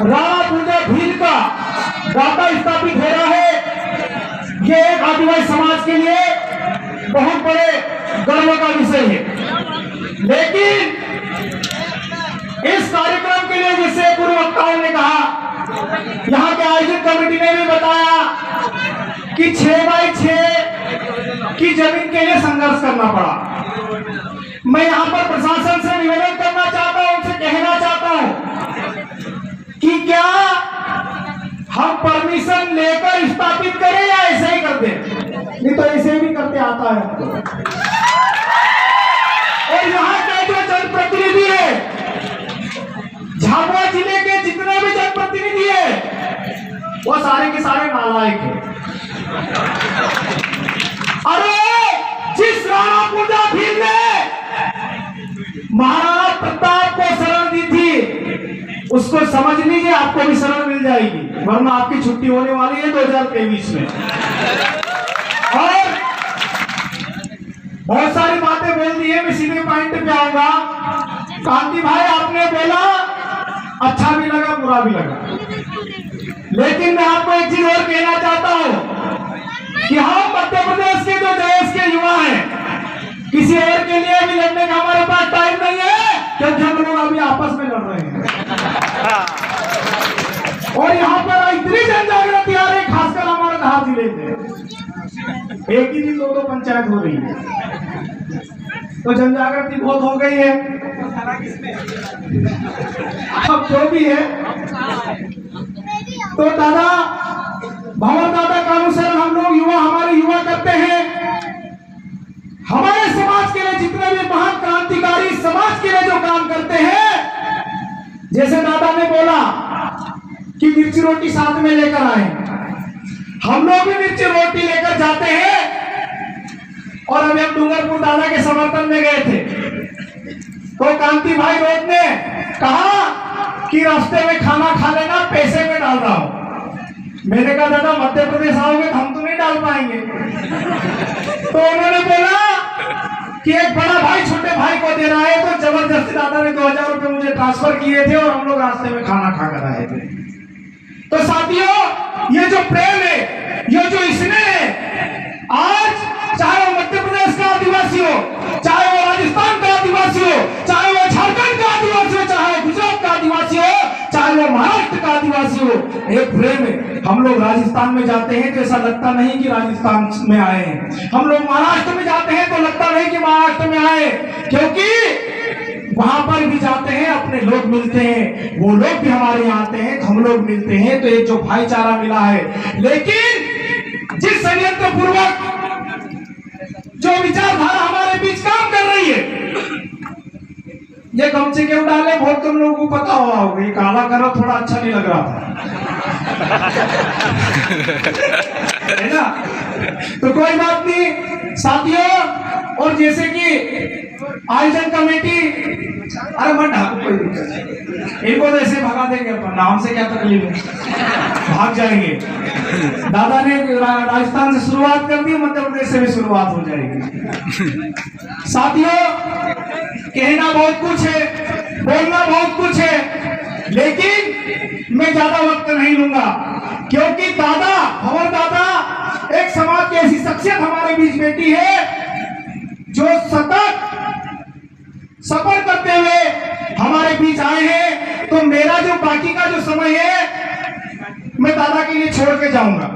राणा पूजा भील का डाटा स्थापित हो रहा है, ये एक आदिवासी समाज के लिए बहुत बड़े गर्व का विषय है। लेकिन इस कार्यक्रम के लिए, जैसे पूर्व वक्ताओं ने कहा, यहाँ के आयोजक कमेटी ने भी बताया कि 6x6 की जमीन के लिए संघर्ष करना पड़ा। मैं यहाँ पर प्रशासन से निवेदन करना चाहता हूँ, उनसे कहना चाहता हूँ कि क्या हम परमिशन लेकर स्थापित करें या ऐसे ही करते, नहीं तो ऐसे भी करते आता है हमको। और यहाँ के जो जनप्रतिनिधि है, झाबुआ जिले के जितने भी जनप्रतिनिधि है, वो सारे के सारे नालायक है। अरे जिस राणा पूजा भील ने महाराणा प्रताप को शरण दी थी, उसको समझ लीजिए आपको भी शरण मिल जाएगी, वरना आपकी छुट्टी होने वाली है 2023 में। और बहुत सारी बातें बोल दी है, मैं सीधे पॉइंट पे आऊंगा। कांति भाई, आपने बोला अच्छा भी लगा बुरा भी लगा, लेकिन मैं आपको एक चीज और कहना चाहता हूं कि हम मध्य प्रदेश के जो देश के युवा हैं, किसी और के लिए भी लड़ने का हमारे पास टाइम नहीं है, क्योंकि हम लोग अभी आपस में लड़ रहे हैं। और यहाँ पर इतनी जन जागृति आ रही, खासकर हमारे धार जिले में एक ही दिन 2 पंचायत हो रही है, तो जन जागृति बहुत हो गई है। अब जो भी है, तो दादा भंवर दादा का अनुसरण हम लोग युवा, हमारे युवा करते हैं। हमारे समाज के लिए जितने भी महान क्रांतिकारी समाज के लिए जो काम करते हैं, जैसे दादा ने बोला कि मिर्ची रोटी साथ में लेकर आए, हम लोग भी मिर्ची रोटी लेकर जाते हैं। और अभी हम डूंगरपुर दादा के समर्थन में गए थे, तो कांति भाई रोड ने कहा कि रास्ते में खाना खा लेना, पैसे में डाल रहा हूं। मैंने कहा दादा मध्य प्रदेश आओगे तो हम तो नहीं डाल पाएंगे। तो उन्होंने बोला कि एक बड़ा भाई छोटे भाई को दे रहा है, तो जबरदस्ती दादा ने 2000 रुपए मुझे ट्रांसफर किए थे और हम लोग रास्ते में खाना खाकर आए थे। तो साथियों, ये जो प्रेम है, ये जो स्नेह है, आज चाहे वो मध्य प्रदेश का आदिवासी हो, चाहे वो राजस्थान का आदिवासी हो, चाहे वो झारखंड का आदिवासी हो, चाहे वो गुजरात का आदिवासी हो, चाहे वो महाराष्ट्र का आदिवासी हो, एक प्रेम है। हम लोग राजस्थान में जाते हैं तो ऐसा लगता नहीं कि राजस्थान में आए हैं, हम लोग महाराष्ट्र में जाते हैं तो लगता नहीं कि महाराष्ट्र में आए, क्योंकि वहां पर भी जाते हैं, अपने लोग मिलते हैं, वो लोग भी हमारे यहाँ आते हैं, हम लोग मिलते हैं, तो एक जो भाईचारा मिला है। लेकिन जिस षड्यंत्र पूर्वक जो विचारधारा हमारे बीच काम कर रही है, ये गमछे क्यों डाले, बहुत कम लोगों को पता हुआ होगा, ये काला करो थोड़ा अच्छा नहीं लग रहा था है ना। तो कोई बात नहीं साथियों। और जैसे कि आयोजन कमेटी, अरे मत ढाको, कोई दिक्कत नहीं, इनको तो ऐसे भगा देंगे अपन, नाम से क्या तकलीफ है, भाग जाएंगे। दादा ने राजस्थान से शुरुआत कर दी, मध्य प्रदेश से भी शुरुआत हो जाएगी। साथियों, कहना बहुत कुछ है, बोलना बहुत कुछ है, लेकिन मैं ज्यादा वक्त नहीं लूंगा, क्योंकि दादा भंवर दादा एक समाज की ऐसी शख्सियत हमारे बीच बैठी है जो सतत सफर करते हुए हमारे बीच आए हैं। तो मेरा जो बाकी का जो समय है, मैं दादा के लिए छोड़ के जाऊंगा,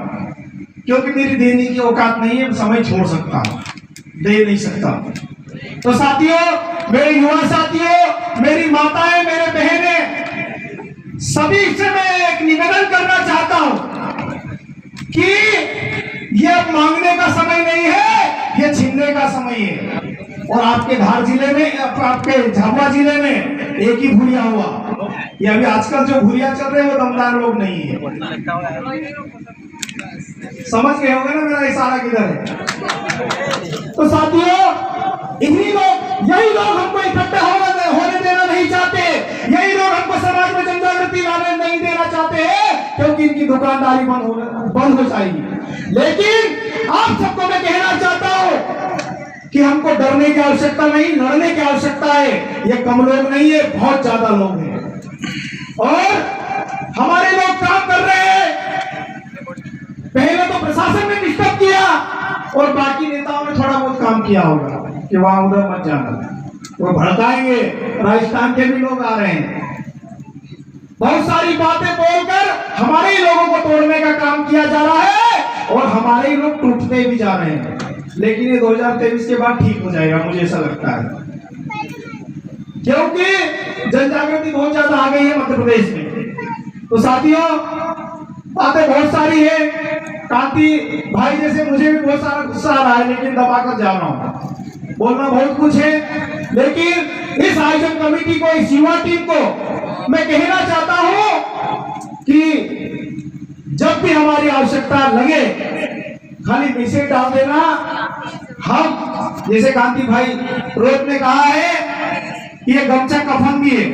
क्योंकि मेरी देने की औकात नहीं है, समय छोड़ सकता हूं, दे नहीं सकता। तो साथियों, मेरे युवा साथियों, मेरी माताएं, मेरे बहनें, सभी से मैं एक निवेदन करना चाहता हूं कि ये अब मांगने का समय नहीं है, ये छीनने का समय है। और आपके धार जिले में, आपके झाबुआ जिले में एक ही भूरिया हुआ, ये अभी आजकल जो भूरिया चल रहे हैं वो दमदार लोग नहीं है। समझ गए होंगे ना मेरा इशारा किधर है। तो साथियों, इन्हीं लोग, यही लोग हमको इकट्ठे होने देना नहीं चाहते, यही लोग हमको समाज में जन जागृति लाने नहीं देना चाहते हैं, क्योंकि इनकी दुकानदारी बंद हो जाएगी। लेकिन आप सबको मैं कहना चाहता हूं कि हमको डरने की आवश्यकता नहीं, लड़ने की आवश्यकता है। ये कम लोग नहीं है, बहुत ज्यादा लोग हैं। और और बाकी नेताओं ने थोड़ा बहुत काम किया होगा कि वहां उधर मत जाना, वो भड़काएंगे। राजस्थान के भी लोग आ रहे हैं, बहुत सारी बातें बोलकर हमारे ही लोगों को तोड़ने का काम किया जा रहा है और हमारे ही लोग टूटते भी जा रहे हैं। लेकिन ये 2023 के बाद ठीक हो जाएगा, मुझे ऐसा लगता है, क्योंकि जन जागृति बहुत ज्यादा आ गई है मध्य प्रदेश में। तो साथियों, बातें बहुत सारी है। कांति भाई जैसे मुझे भी बहुत सारा गुस्सा आ रहा है, लेकिन दबा कर जा रहा हूँ, बोलना बहुत कुछ है। लेकिन इस आयोजन कमेटी को, इस युवा टीम को मैं कहना चाहता हूं कि जब भी हमारी आवश्यकता लगे खाली मैसेज डाल देना। हम जैसे कांति भाई रोज ने कहा है कि ये गमछा कफन भी है,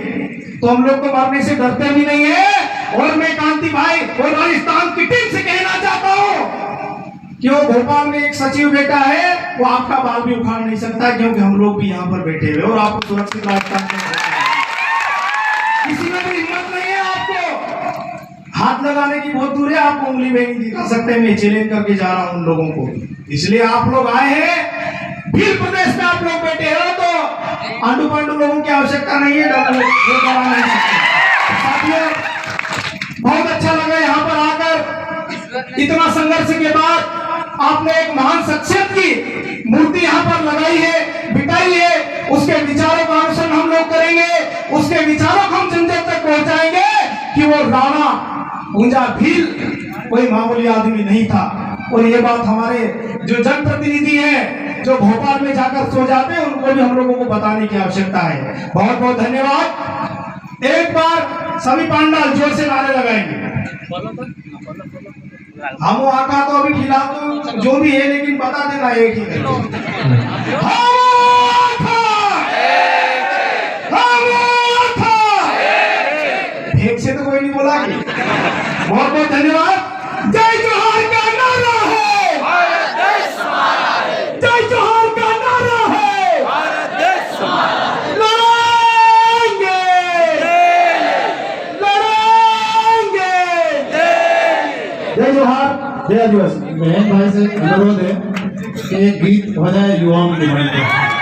तो हम लोग को मरने से डरते भी नहीं है। और मैं कांति भाई और राजस्थान की टीम से कहना चाहता हूं कि वो भोपाल में एक सचिव बेटा है, वो आपका बाल भी उखाड़ नहीं सकता, क्योंकि हम लोग भी यहाँ पर बैठे हुए और आपको सुरक्षित राजस्थान में किसी में भी हिम्मत नहीं है आपको हाथ लगाने की, बहुत दूर है, आपको उंगली में नहीं दिखा सकते। मैं चैलेंज करके जा रहा हूं उन लोगों को, इसलिए आप लोग आए हैं, भील प्रदेश में आप लोग बैठे हो, तो आंडू पांडू लोगों की आवश्यकता नहीं है, डरा नहीं सकते। साथियों, बहुत अच्छा लगा यहाँ पर आकर। इतना संघर्ष के बाद आपने एक महान शख्सियत की मूर्ति यहाँ पर लगाई है, बिठाई है। उसके विचारों का अनुसरण हम लोग करेंगे, उसके विचारों को हम जन जन तक पहुंचाएंगे कि वो राणा गुंजा भील कोई मामूली आदमी नहीं था। और ये बात हमारे जो जनप्रतिनिधि हैं, जो भोपाल में जाकर सो जाते हैं, उनको भी हम लोगों को बताने की आवश्यकता है। बहुत बहुत धन्यवाद। एक बार सभी पांडाल जोर से नारे लगाएंगे। हम वहां का तो अभी फिलहाल तो जो भी है, लेकिन बता देना एक ही एक से तो कोई नहीं बोला। बहुत बहुत धन्यवाद। जय जोहार का नारा है, भारत देश हमारा है। जय जोहार का नारा है, भारत देश हमारा है। लड़ेंगे, लड़ेंगे। जय जोहार, जय आदिवासी। बहन भाई से अनुरोध है कि एक गीत हो जाए युवाओं की डिमांड पे।